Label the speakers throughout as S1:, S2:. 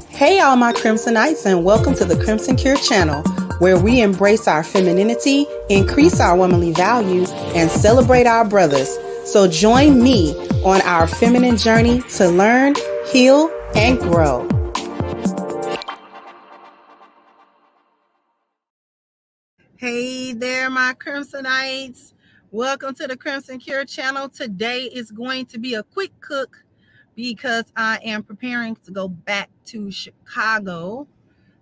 S1: Hey all my Crimsonites, and welcome to the Crimson Cure channel, where we embrace our femininity, increase our womanly value, and celebrate our brothers. So join me on our feminine journey to learn, heal, and grow. Hey there, my Crimsonites. Welcome to the Crimson Cure channel. Today is going to be a quick cook because I am preparing to go back to Chicago.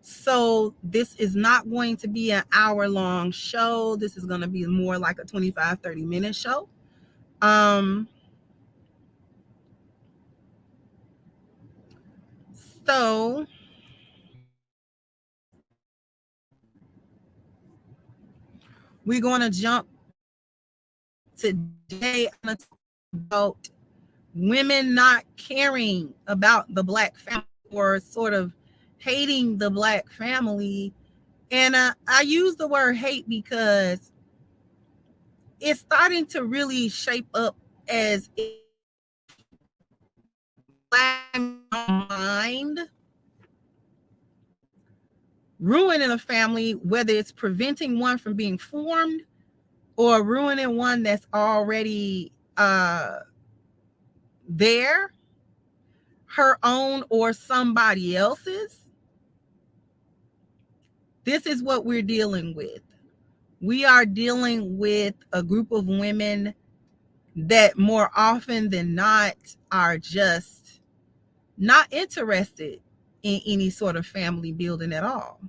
S1: So this is not going to be an hour-long show. This is going to be more like a 25-30-minute show. So we're going to jump today about women not caring about the Black family, or sort of hating the Black family. And I use the word hate because it's starting to really shape up as a Black mind ruining a family, whether it's preventing one from being formed or ruining one that's already there, her own or somebody else's. This is what we're dealing with. We are dealing with a group of women that more often than not are just not interested in any sort of family building at all.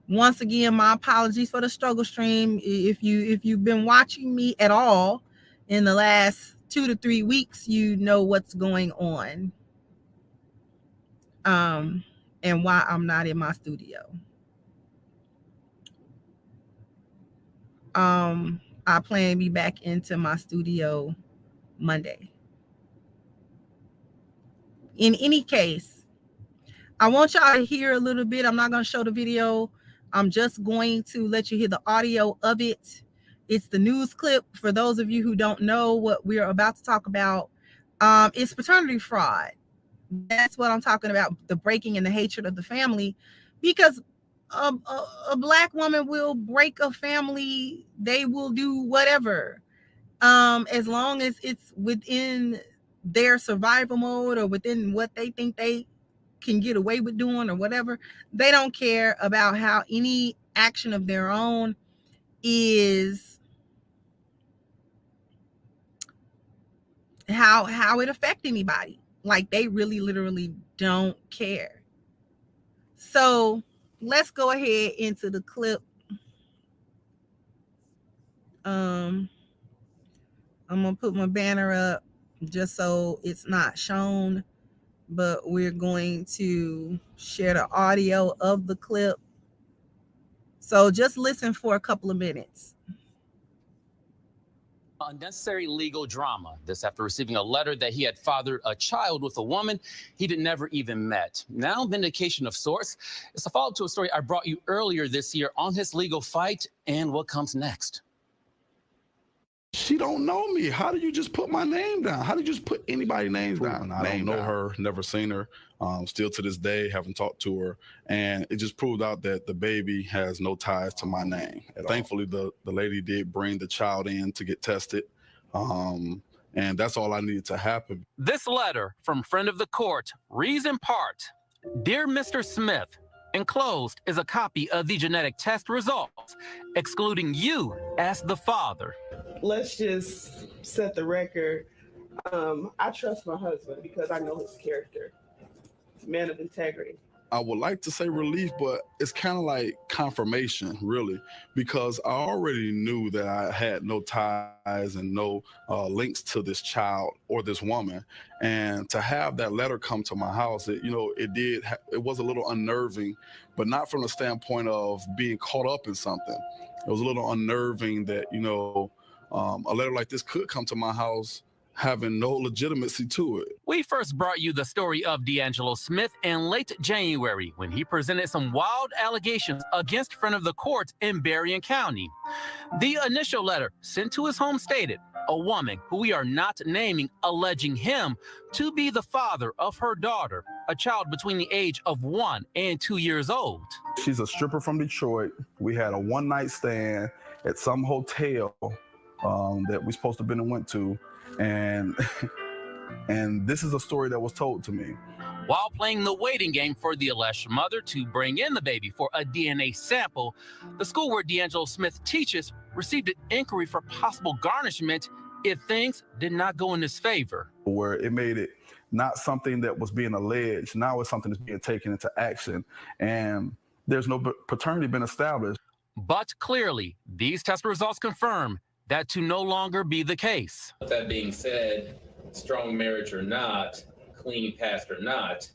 S1: Once again, my apologies for the struggle stream. If you've been watching me at all in the last 2 to 3 weeks, you know what's going on. And why I'm not in my studio. I plan to be back into my studio Monday. In any case, I want y'all to hear a little bit. I'm not going to show the video. I'm just going to let you hear the audio of it. It's the news clip. For those of you who don't know what we're about to talk about, it's paternity fraud. That's what I'm talking about, the breaking and the hatred of the family, because a Black woman will break a family. They will do whatever, as long as it's within their survival mode or within what they think they can get away with doing or whatever. They don't care about how any action of their own is, how it affect anybody. Like, they really literally don't care. So let's go ahead into the clip. I'm gonna put my banner up just so it's not shown, but we're going to share the audio of the clip. So just listen for a couple of minutes.
S2: Unnecessary legal drama. This after receiving a letter that he had fathered a child with a woman he'd never even met. Now vindication of sorts. It's a follow-up to a story I brought you earlier this year on his legal fight and what comes next.
S3: She don't know me. How do you just put my name down? How do you just put anybody's names down? I don't know her, never seen her. Still to this day, haven't talked to her. And it just proved out that the baby has no ties to my name. Thankfully, the lady did bring the child in to get tested. And that's all I needed to happen.
S2: This letter from friend of the court reads in part, Dear Mr. Smith, enclosed is a copy of the genetic test results, excluding you as the father.
S4: Let's just set the record. I trust my husband because I know his character. Man of integrity.
S3: I would like to say relief, but it's kind of like confirmation, really, because I already knew that I had no ties and no links to this child or this woman. And to have that letter come to my house, it was a little unnerving, but not from the standpoint of being caught up in something. It was a little unnerving that, a letter like this could come to my house having no legitimacy to it.
S2: We first brought you the story of D'Angelo Smith in late January when he presented some wild allegations against friend of the court in Berrien County. The initial letter sent to his home stated, a woman who we are not naming alleging him to be the father of her daughter, a child between the age of 1 and 2 years old.
S3: She's a stripper from Detroit. We had a one-night stand at some hotel that we supposed to have been and went to. And this is a story that was told to me.
S2: While playing the waiting game for the alleged mother to bring in the baby for a DNA sample, the school where D'Angelo Smith teaches received an inquiry for possible garnishment if things did not go in his favor.
S3: Where it made it not something that was being alleged. Now it's something that's being taken into action. And there's no paternity been established.
S2: But clearly, these test results confirm that to no longer be the case.
S5: With that being said, strong marriage or not, clean past or not,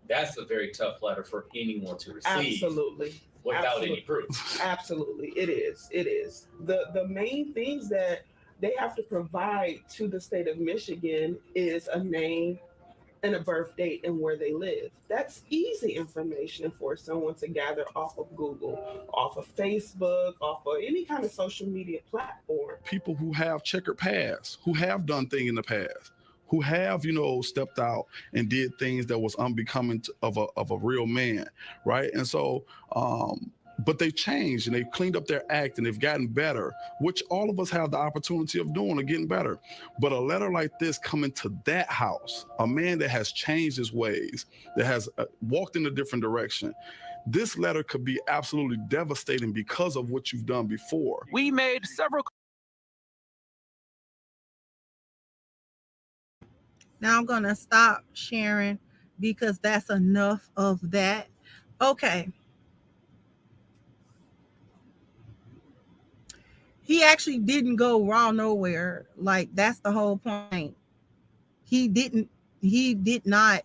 S5: that's a very tough letter for anyone to receive.
S4: Absolutely.
S5: Without any proof.
S4: Absolutely. It is. It is. The main things that they have to provide to the state of Michigan is a name and a birth date and where they live. That's easy information for someone to gather off of Google, off of Facebook, off of any kind of social media platform.
S3: People who have checkered past, who have done things in the past, who have, stepped out and did things that was unbecoming of a real man, right? And so, but they've changed and they've cleaned up their act and they've gotten better, which all of us have the opportunity of doing or getting better. But a letter like this coming to that house, a man that has changed his ways, that has walked in a different direction, this letter could be absolutely devastating because of what you've done before.
S2: We made several
S1: Now I'm going to stop sharing because that's enough of that. Okay. He actually didn't go raw nowhere. Like, that's the whole point. He did not.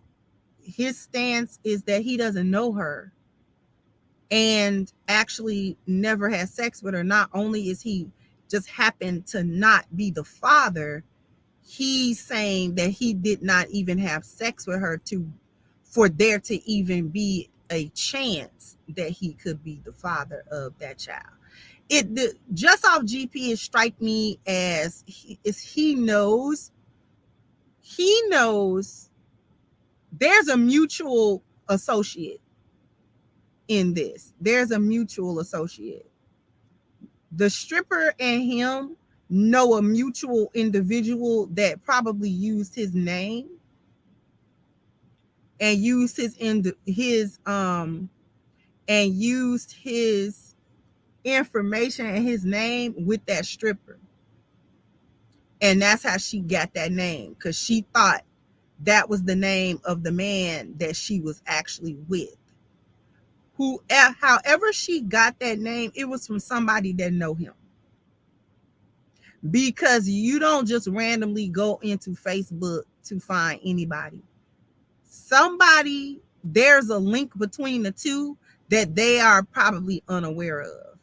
S1: His stance is that he doesn't know her and actually never had sex with her. Not only is he just happened to not be the father, he's saying that he did not even have sex with her for there to even be a chance that he could be the father of that child. Just off GP, it strike me as he knows there's a mutual associate in this. There's a mutual associate. The stripper and him know a mutual individual that probably used his name and used his information and his name with that stripper. And that's how she got that name, because she thought that was the name of the man that she was actually with. However she got that name, it was from somebody that know him. Because you don't just randomly go into Facebook to find anybody. There's a link between the two that they are probably unaware of.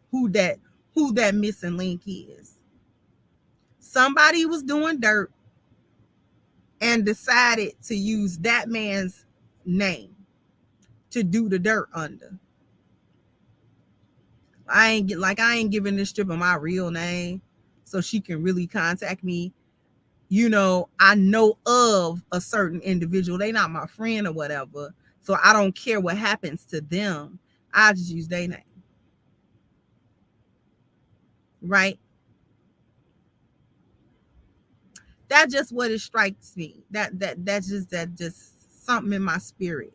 S1: Who that missing link is. Somebody was doing dirt and decided to use that man's name to do the dirt under. I ain't giving this stripper my real name so she can really contact me. You know, I know of a certain individual. They not my friend or whatever. So I don't care what happens to them. I just use their name. Right? That's just what it strikes me. That's just something in my spirit.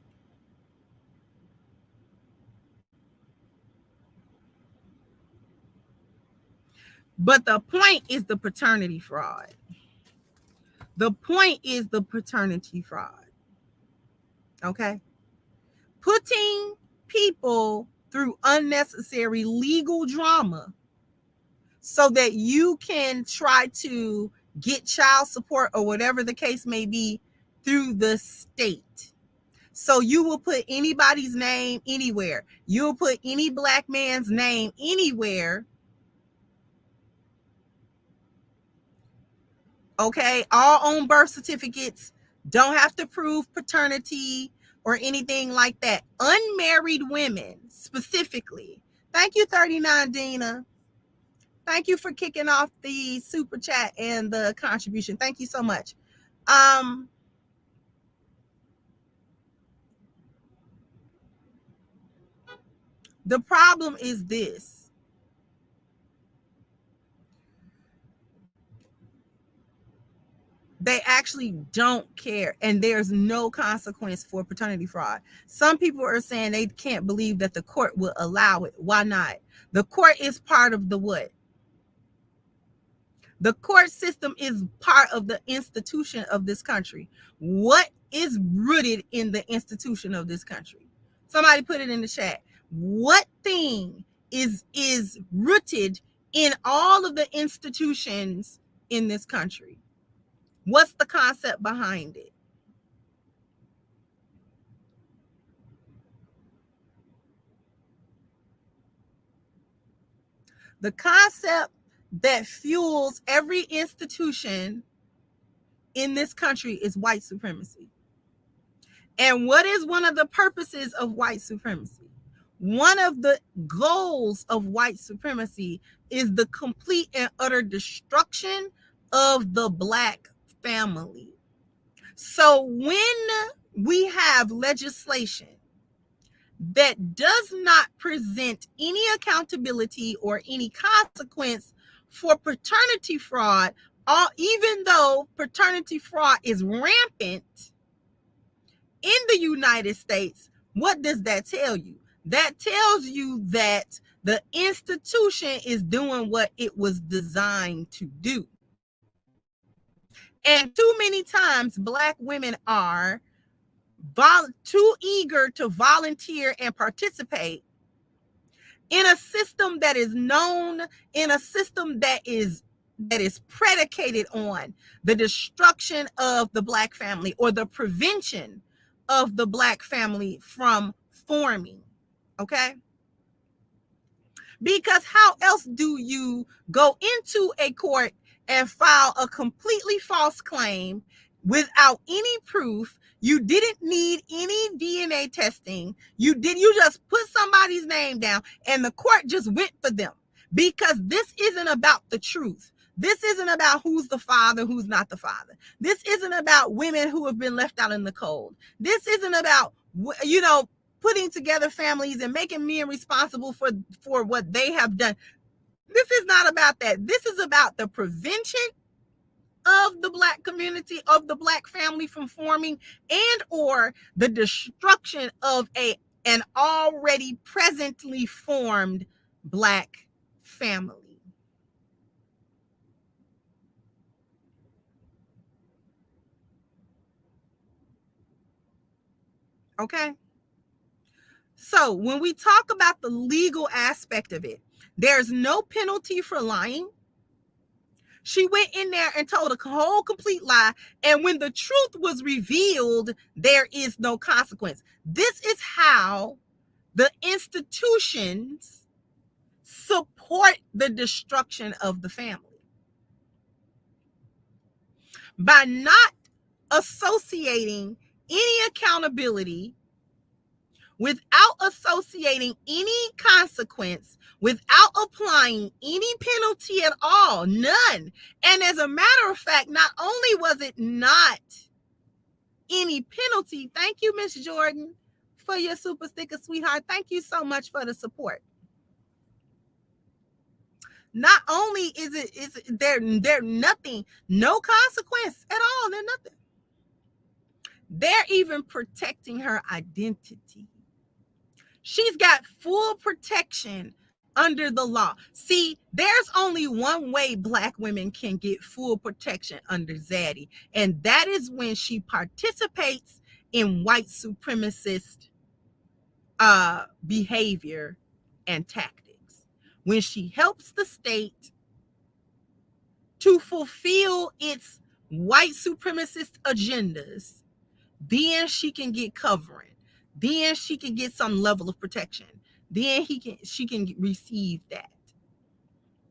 S1: But the point is the paternity fraud. The point is the paternity fraud. Okay? Putting people through unnecessary legal drama so that you can try to get child support or whatever the case may be through the state. So you will put anybody's name anywhere. You'll put any black man's name anywhere. Okay, all on birth certificates, don't have to prove paternity or anything like that. Unmarried women specifically. Thank you, 39 Dina. Thank you for kicking off the super chat and the contribution. Thank you so much. The problem is this. They actually don't care, and there's no consequence for paternity fraud. Some people are saying they can't believe that the court will allow it. Why not? The court is part of the what? The court system is part of the institution of this country. What is rooted in the institution of this country? Somebody put it in the chat. What thing is rooted in all of the institutions in this country? What's the concept behind it? The concept that fuels every institution in this country is white supremacy. And what is one of the purposes of white supremacy? One of the goals of white supremacy is the complete and utter destruction of the black family. So when we have legislation that does not present any accountability or any consequence for paternity fraud, even though paternity fraud is rampant in the United States, what does that tell you? That tells you that the institution is doing what it was designed to do. And too many times Black women are too eager to volunteer and participate in a system that is known, in a system that is predicated on the destruction of the Black family or the prevention of the Black family from forming. Okay? Because how else do you go into a court and file a completely false claim without any proof? You didn't need any DNA testing. You just put somebody's name down and the court just went for them, because this isn't about the truth. This isn't about who's the father, who's not the father. This isn't about women who have been left out in the cold. This isn't about, putting together families and making men responsible for what they have done. This is not about that. This is about the prevention of the Black community, of the Black family from forming, and or the destruction of an already presently formed Black family. Okay? So when we talk about the legal aspect of it, there's no penalty for lying. She went in there and told a whole complete lie. And when the truth was revealed, there is no consequence. This is how the institutions support the destruction of the family. By not associating any accountability, without associating any consequence, without applying any penalty at all, none. And as a matter of fact, not only was it not any penalty, thank you, Miss Jordan, for your super sticker, sweetheart. Thank you so much for the support. Not only is there nothing, no consequence at all, there's nothing. They're even protecting her identity. She's got full protection under the law. See, there's only one way Black women can get full protection under Zaddy, and that is when she participates in white supremacist behavior and tactics. When she helps the state to fulfill its white supremacist agendas, then she can get covering. Then she can get some level of protection. Then she can receive that.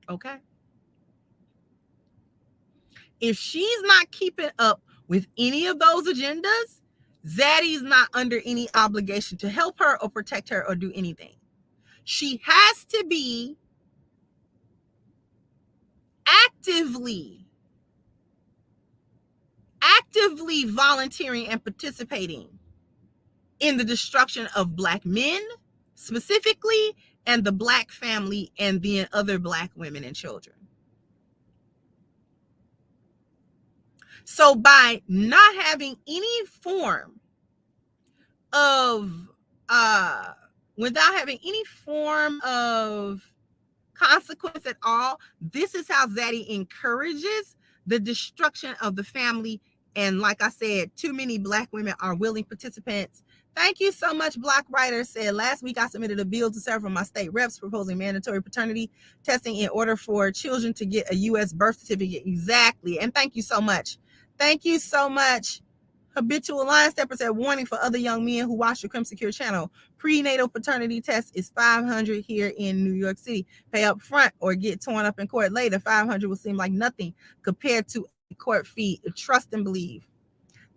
S1: Okay? If she's not keeping up with any of those agendas, Zaddy's not under any obligation to help her or protect her or do anything. She has to be actively volunteering and participating in the destruction of Black men specifically, and the Black family, and then other Black women and children. So by not having any form of without having any form of consequence at all, this is how Zaddy encourages the destruction of the family. And like I said, too many Black women are willing participants. Thank you so much. Black Writer said, last week I submitted a bill to several of my state reps proposing mandatory paternity testing in order for children to get a U.S. birth certificate. Exactly. And thank you so much. Thank you so much. Habitual Line Stepper said, warning for other young men who watch the Crimson Cure channel. Prenatal paternity test is $500 here in New York City. Pay up front or get torn up in court later. $500 will seem like nothing compared to a court fee. Trust and believe.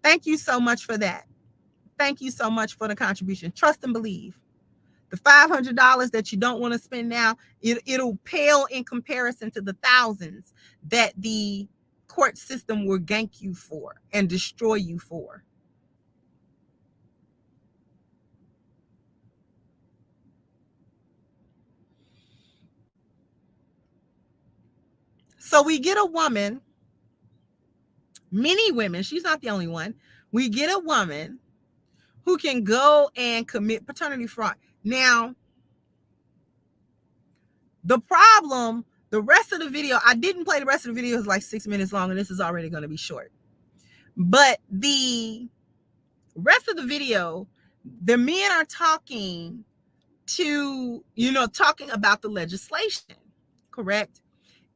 S1: Thank you so much for that. Thank you so much for the contribution. Trust and believe. The $500 that you don't want to spend now, it'll pale in comparison to the thousands that the court system will gank you for and destroy you for. So we get a woman, many women, she's not the only one. We get a woman who can go and commit paternity fraud. Now, the problem, the rest of the video, I didn't play the rest of the video, it's like 6 minutes long, and this is already going to be short. But the rest of the video, the men are talking talking about the legislation, correct?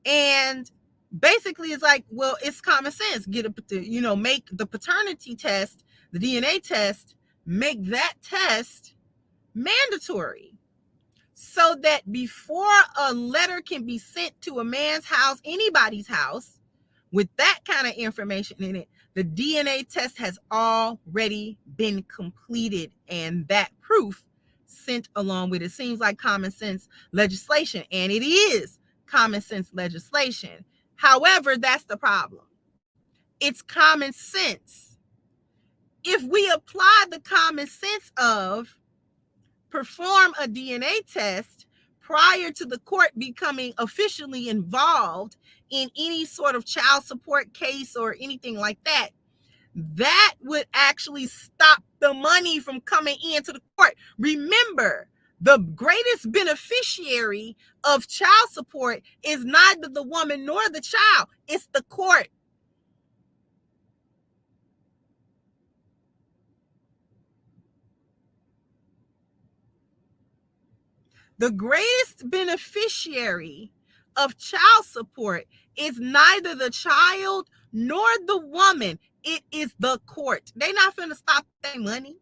S1: And basically it's like, well, it's common sense. Make the paternity test, the DNA test, make that test mandatory, so that before a letter can be sent to a man's house, anybody's house, with that kind of information in it, the DNA test has already been completed, and that proof sent along with it. Seems like common sense legislation, and it is common sense legislation. However, that's the problem. It's common sense. If we apply the common sense of perform a DNA test prior to the court becoming officially involved in any sort of child support case or anything like that, that would actually stop the money from coming into the court. Remember, the greatest beneficiary of child support is neither the woman nor the child, it's the court. The greatest beneficiary of child support is neither the child nor the woman. It is the court. They're not going to stop their money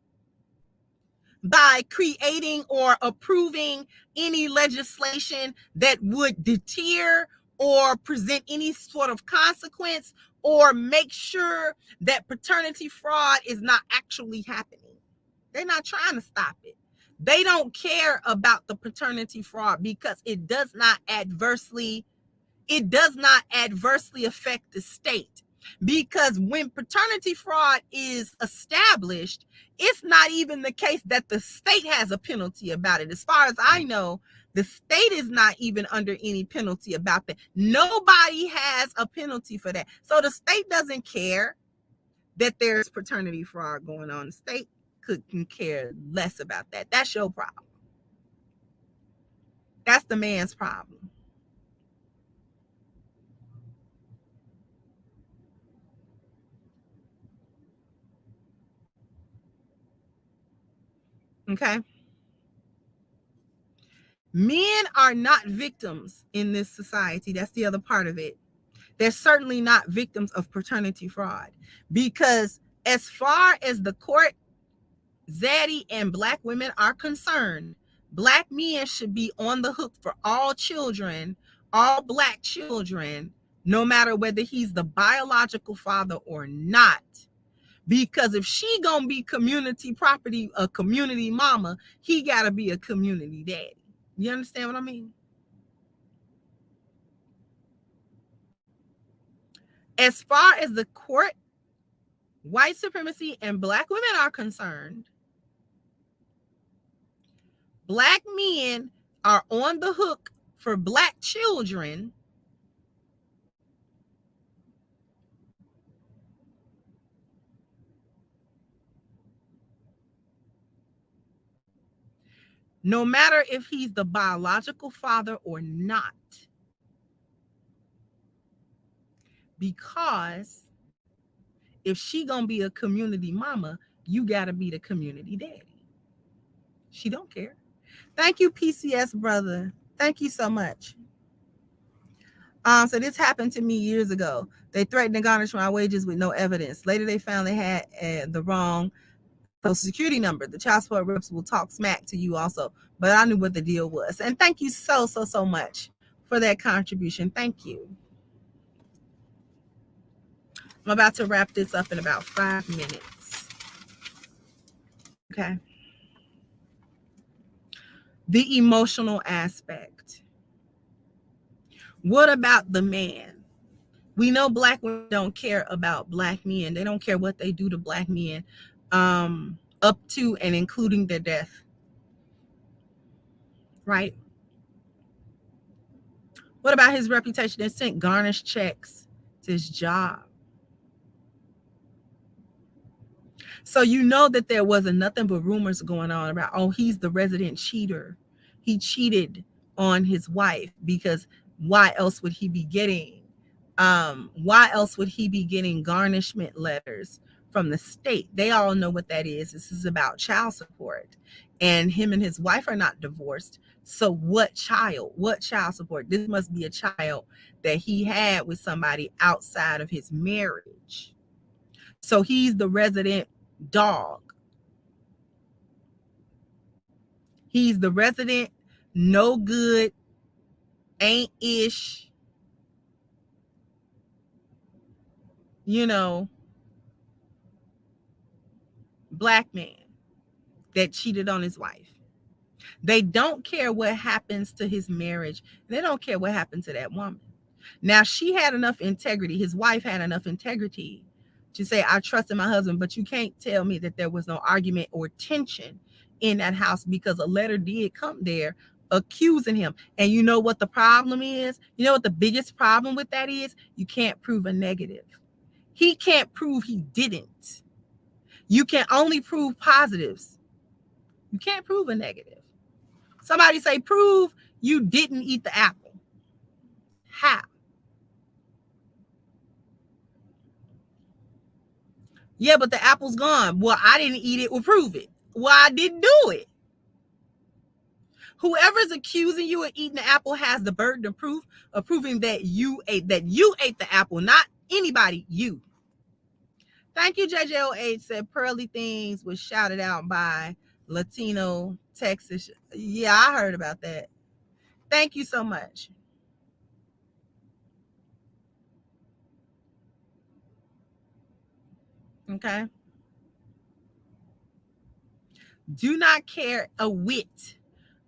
S1: by creating or approving any legislation that would deter or present any sort of consequence or make sure that paternity fraud is not actually happening. They're not trying to stop it. They don't care about the paternity fraud because it does not adversely affect the state. Because when paternity fraud is established, it's not even the case that the state has a penalty about it. As far as I know, the state is not even under any penalty about that. Nobody has a penalty for that. So the state doesn't care that there's paternity fraud going on. The state couldn't care less about that. That's your problem. That's the man's problem. Okay. Men are not victims in this society. That's the other part of it. They're certainly not victims of paternity fraud, because as far as the court, Zaddy, and Black women are concerned, Black men should be on the hook for all children, all Black children, no matter whether he's the biological father or not. Because if she gonna be community property, a community mama, he gotta be a community daddy. You understand what I mean? As far as the court, white supremacy, and Black women are concerned, Black men are on the hook for Black children no matter if he's the biological father or not. Because if she gonna be a community mama, you gotta be the community daddy. She don't care. Thank you, PCS brother. Thank you so much. So this happened to me years ago. They threatened to garnish my wages with no evidence. Later, they found they had the wrong Social Security number. The child support reps will talk smack to you also, but I knew what the deal was. And thank you so much for that contribution. Thank you. I'm about to wrap this up in about 5 minutes. Okay. The emotional aspect. What about the man? We know Black women don't care about Black men. They don't care what they do to Black men, up to and including their death. Right? What about his reputation? They sent garnished checks to his job. So you know that there wasn't nothing but rumors going on about, oh, he's the resident cheater. He cheated on his wife, because why else would he be getting Why else would he be getting garnishment letters from the state? They all know what that is. This is about child support. And him and his wife are not divorced. So what child? What child support? This must be a child that he had with somebody outside of his marriage. So he's the resident dog. He's the resident no good, ain't ish, black man that cheated on his wife. They don't care what happens to his marriage. They don't care what happened to that woman. Now, she had enough integrity. His wife had enough integrity to say, I trusted my husband, but you can't tell me that there was no argument or tension in that house, because a letter did come there accusing him. And you know what the problem is? You know what the biggest problem with that is? You can't prove a negative. He can't prove he didn't. You can only prove positives. You can't prove a negative. Somebody say, prove you didn't eat the apple. How? Yeah, but the apple's gone. Well, I didn't eat it. Well, prove it. Well, I didn't do it. Whoever's accusing you of eating the apple has the burden of proof of proving that you ate the apple, not anybody, you. Thank you, JJOH said Pearly Things was shouted out by Latino Texas. Yeah, I heard about that. Thank you so much. Okay. Do not care a whit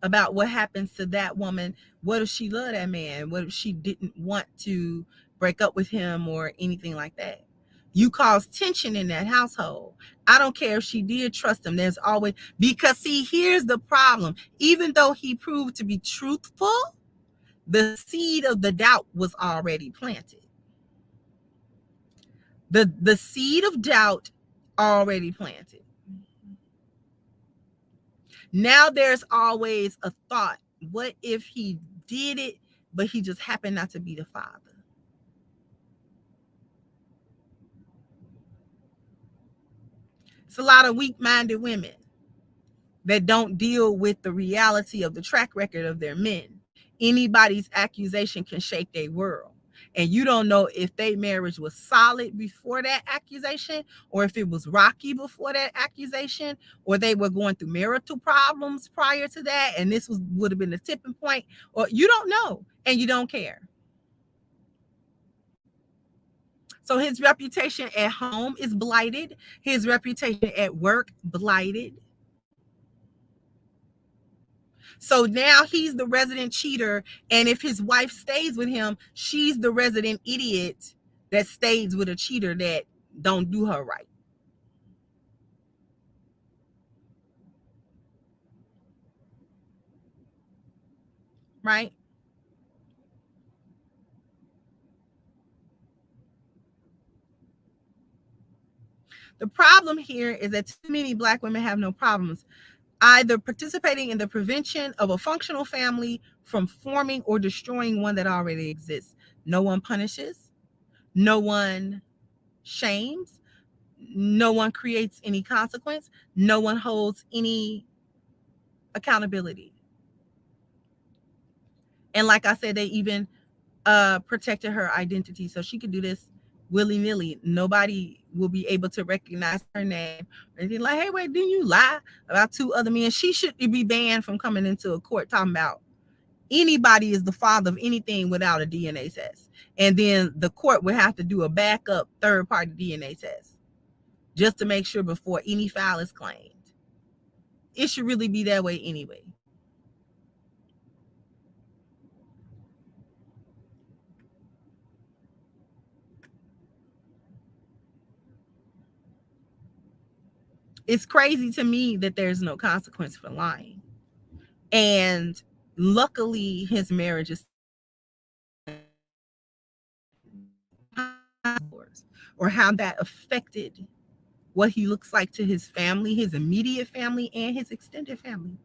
S1: about what happens to that woman. What if she loved that man? What if she didn't want to break up with him or anything like that? You cause tension in that household. I don't care if she did trust him. There's always, because see, here's the problem. Even though he proved to be truthful, the seed of the doubt was already planted. The seed of doubt already planted. Now there's always a thought. What if he did it, but he just happened not to be the father? It's a lot of weak-minded women that don't deal with the reality of the track record of their men. Anybody's accusation can shake their world. And you don't know if their marriage was solid before that accusation, or if it was rocky before that accusation, or they were going through marital problems prior to that, and this would have been the tipping point, or you don't know, and you don't care. So his reputation at home is blighted. His reputation at work, blighted. So now he's the resident cheater. And if his wife stays with him, she's the resident idiot that stays with a cheater that don't do her right. Right? The problem here is that too many Black women have no problems either participating in the prevention of a functional family from forming or destroying one that already exists. No one punishes. No one shames. No one creates any consequence. No one holds any accountability. And like I said, they even protected her identity so she could do this willy-nilly. Nobody will be able to recognize her name. And they're like, hey, wait, didn't you lie about 2 other men? She should be banned from coming into a court talking about anybody is the father of anything without a DNA test. And then the court would have to do a backup third-party DNA test just to make sure before any file is claimed. It should really be that way anyway. It's crazy to me that there's no consequence for lying. And luckily, his marriage is, or how that affected what he looks like to his family, his immediate family, and his extended family.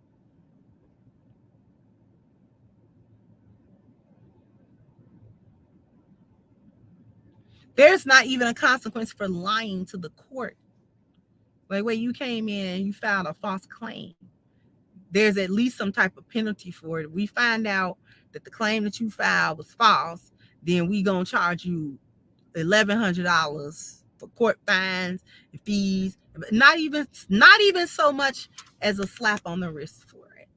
S1: There's not even a consequence for lying to the court. Like, wait, you came in and you filed a false claim. There's at least some type of penalty for it. We find out that the claim that you filed was false, then we gonna charge you $1,100 for court fines and fees. Not even so much as a slap on the wrist for it.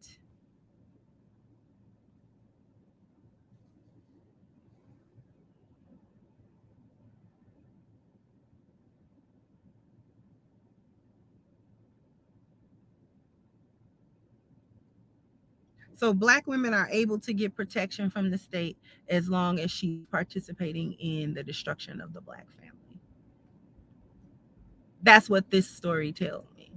S1: So Black women are able to get protection from the state as long as she's participating in the destruction of the Black family. That's what this story tells me.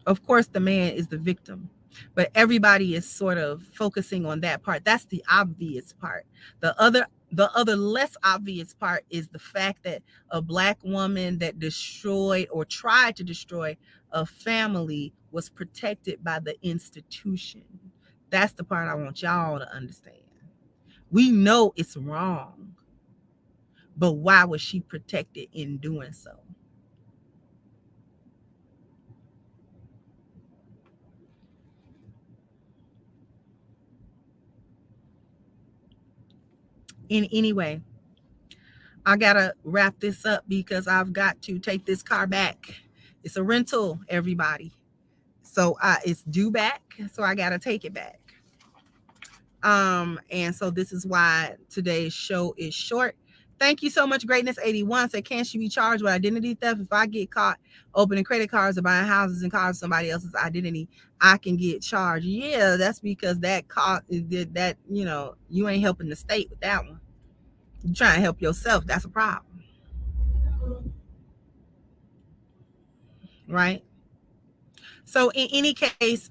S1: Of course, the man is the victim, but everybody is sort of focusing on that part. That's the obvious part. The other less obvious part is the fact that a Black woman that destroyed or tried to destroy a family was protected by the institution. That's the part I want y'all to understand. We know it's wrong, but why was she protected in doing so? In any way, I gotta wrap this up because I've got to take this car back. It's a rental, everybody. So it's due back. So I gotta take it back. And so this is why today's show is short. Thank you so much. Greatness81 said, can she be charged with identity theft? If I get caught opening credit cards or buying houses and cars with somebody else's identity, I can get charged. Yeah, that's because that you ain't helping the state with that one. You're trying to help yourself. That's a problem. Right? So in any case,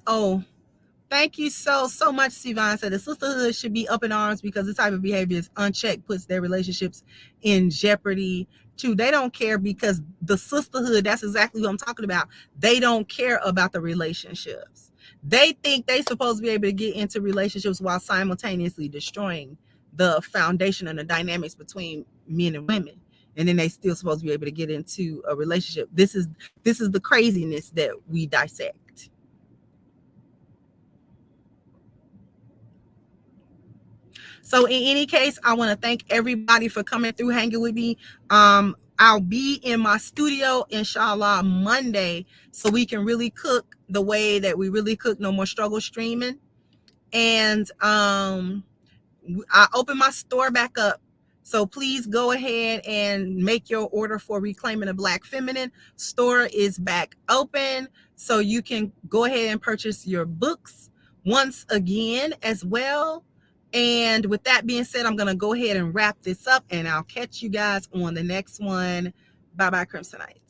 S1: thank you so much, Sivan said the sisterhood should be up in arms because this type of behavior is unchecked, puts their relationships in jeopardy too. They don't care because the sisterhood, that's exactly what I'm talking about. They don't care about the relationships. They think they're supposed to be able to get into relationships while simultaneously destroying the foundation and the dynamics between men and women. And then they still supposed to be able to get into a relationship. This is the craziness that we dissect. So in any case, I want to thank everybody for coming through, hanging with me. I'll be in my studio, inshallah, Monday, so we can really cook the way that we really cook. No more struggle streaming. And I open my store back up. So please go ahead and make your order for Reclaiming the Black Feminine. Store is back open. So you can go ahead and purchase your books once again as well. And with that being said, I'm going to go ahead and wrap this up, and I'll catch you guys on the next one. Bye-bye, Crimsonites.